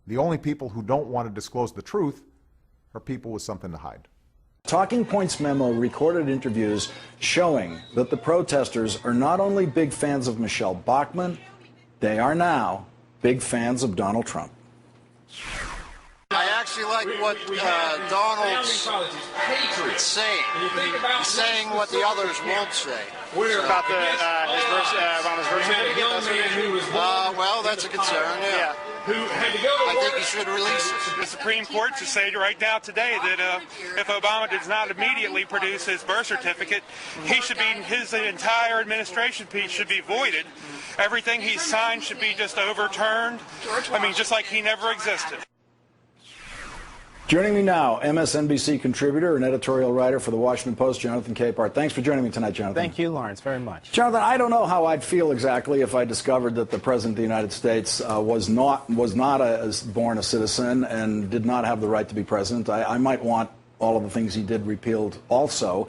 The only people who don't want to disclose the truth are people with something to hide. Talking Points memo recorded interviews showing that the protesters are not only big fans of Michelle Bachmann, they are now big fans of Donald Trump. I actually like what Donald's saying. He's saying what the others won't say. About Obama's birth certificate? Well, that's a concern, yeah. I think he should release it. The Supreme Court should say right now today that if Obama does not immediately produce his birth certificate, his entire administration piece should be voided. Everything he signed should be just overturned. I mean, just like he never existed. Joining me now, MSNBC contributor and editorial writer for the Washington Post, Jonathan Capehart. Thanks for joining me tonight, Jonathan. Thank you, Lawrence, very much. Jonathan, I don't know how I'd feel exactly if I discovered that the President of the United States was not born a citizen and did not have the right to be president. I might want all of the things he did repealed also.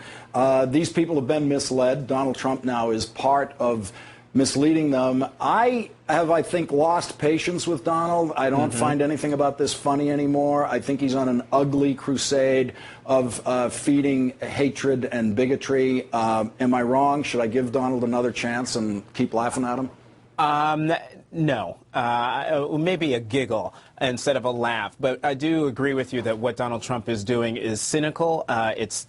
These people have been misled. Donald Trump now is part of misleading them. I think, lost patience with Donald. I don't find anything about this funny anymore. I think he's on an ugly crusade of feeding hatred and bigotry. Am I wrong? Should I give Donald another chance and keep laughing at him? No. Maybe a giggle instead of a laugh. But I do agree with you that what Donald Trump is doing is cynical. It's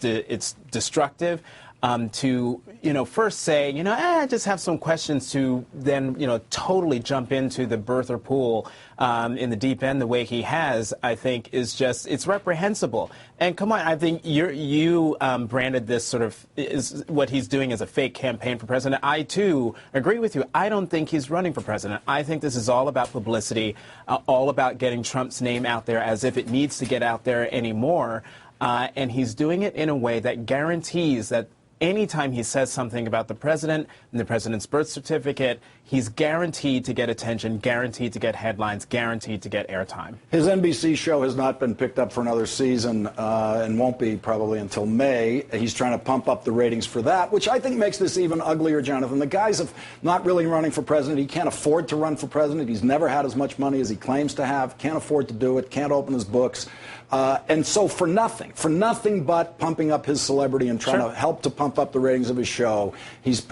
destructive. To, first say, I just have some questions, to then, totally jump into the birther pool in the deep end the way he has, I think is just, it's reprehensible. And come on, I think you branded this sort of, is what he's doing as a fake campaign for president. I, too, agree with you. I don't think he's running for president. I think this is all about publicity, all about getting Trump's name out there as if it needs to get out there anymore. And he's doing it in a way that guarantees that anytime he says something about the president and the president's birth certificate, he's guaranteed to get attention, guaranteed to get headlines, guaranteed to get airtime. His NBC show has not been picked up for another season and won't be probably until May. He's trying to pump up the ratings for that, which I think makes this even uglier, Jonathan. The guy's not really running for president. He can't afford to run for president. He's never had as much money as he claims to have, can't afford to do it, can't open his books. And so for nothing but pumping up his celebrity and trying to help to pump up the ratings of his show, he's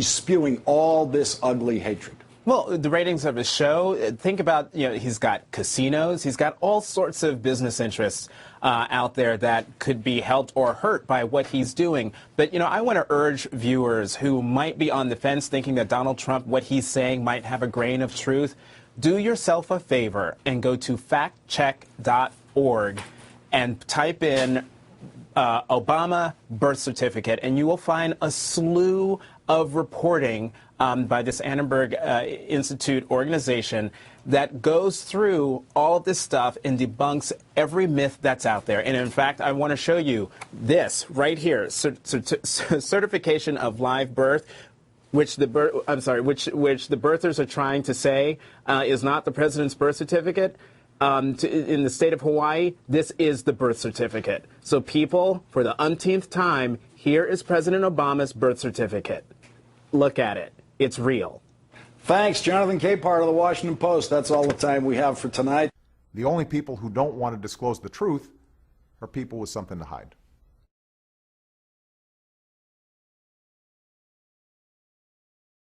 spewing all this ugly hatred. Well, the ratings of his show, think about, he's got casinos, he's got all sorts of business interests out there that could be helped or hurt by what he's doing. But, I want to urge viewers who might be on the fence thinking that Donald Trump, what he's saying might have a grain of truth, do yourself a favor and go to factcheck.org and type in Obama birth certificate, and you will find a slew of reporting by this Annenberg Institute organization that goes through all of this stuff and debunks every myth that's out there. And in fact, I want to show you this right here, certification of live birth, which the birthers are trying to say is not the president's birth certificate. In the state of Hawaii, this is the birth certificate. So people, for the umpteenth time, here is President Obama's birth certificate. Look at it. It's real. Thanks, Jonathan Capehart of the Washington Post. That's all the time we have for tonight. The only people who don't want to disclose the truth are people with something to hide.